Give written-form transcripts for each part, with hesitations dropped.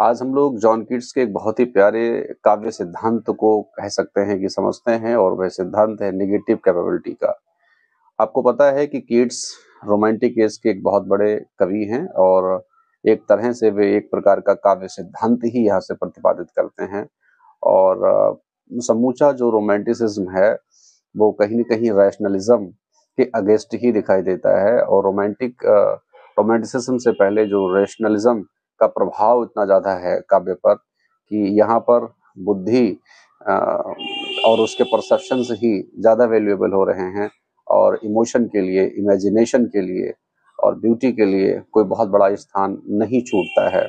आज हम लोग जॉन कीट्स के एक बहुत ही प्यारे काव्य सिद्धांत को कह सकते हैं कि समझते हैं, और वह सिद्धांत है निगेटिव कैपेबिलिटी का। आपको पता है कि कीट्स रोमांटिक एज के एक बहुत बड़े कवि हैं, और एक तरह से वे एक प्रकार का काव्य सिद्धांत ही यहाँ से प्रतिपादित करते हैं। और समूचा जो रोमांटिसिज्म है वो कहीं न कहीं रैशनलिज्म के अगेंस्ट ही दिखाई देता है, और रोमांटिसिज्म से पहले जो रैशनलिज्म का प्रभाव इतना ज़्यादा है काव्य पर कि यहाँ पर बुद्धि अ, और उसके परसेप्शंस ही ज़्यादा वैल्यूएबल हो रहे हैं, और इमोशन के लिए, इमेजिनेशन के लिए और ब्यूटी के लिए कोई बहुत बड़ा स्थान नहीं छूटता है।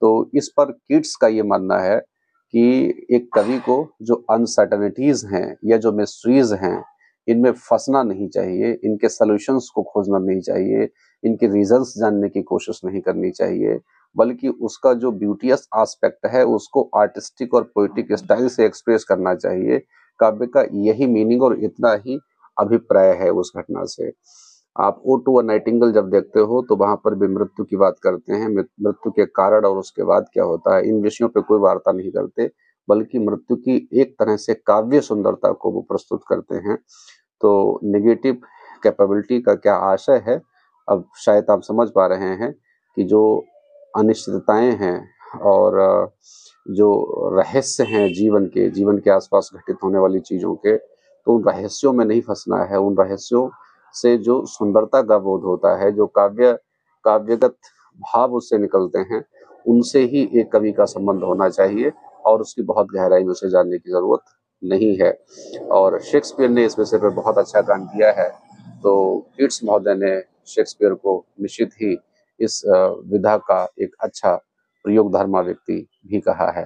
तो इस पर कीट्स का ये मानना है कि एक कवि को जो अनसर्टेनिटीज हैं या जो मिस्ट्रीज हैं, इनमें फंसना नहीं चाहिए, इनके सॉल्यूशंस को खोजना नहीं चाहिए, इनके रीजंस जानने की कोशिश नहीं करनी चाहिए, बल्कि उसका जो ब्यूटीयस एस्पेक्ट है उसको आर्टिस्टिक और पोएटिक स्टाइल से एक्सप्रेस करना चाहिए। काव्य का यही मीनिंग और इतना ही अभिप्राय है उस घटना से। आप ओ टू अ नाइटिंगेल जब देखते हो तो वहां पर भी मृत्यु की बात करते हैं, मृत्यु के कारण और उसके बाद क्या होता है, इन विषयों पे कोई वार्ता नहीं करते, बल्कि मृत्यु की एक तरह से काव्य सुंदरता को वो प्रस्तुत करते हैं। तो नेगेटिव कैपेबिलिटी का क्या आशय है, अब शायद आप समझ पा रहे हैं कि जो अनिश्चितताएं हैं और जो रहस्य हैं जीवन के आसपास घटित होने वाली चीजों के, तो उन रहस्यों में नहीं फंसना है। उन रहस्यों से जो सुंदरता का बोध होता है, जो काव्यगत भाव उससे निकलते हैं, उनसे ही एक कवि का संबंध होना चाहिए, और उसकी बहुत गहराई में उसे जानने की जरूरत नहीं है। और शेक्सपियर ने इस विषय पर बहुत अच्छा काम किया है। तो कीट्स महोदय ने शेक्सपियर को निश्चित ही इस विधा का एक अच्छा प्रयोगधर्मा व्यक्ति भी कहा है।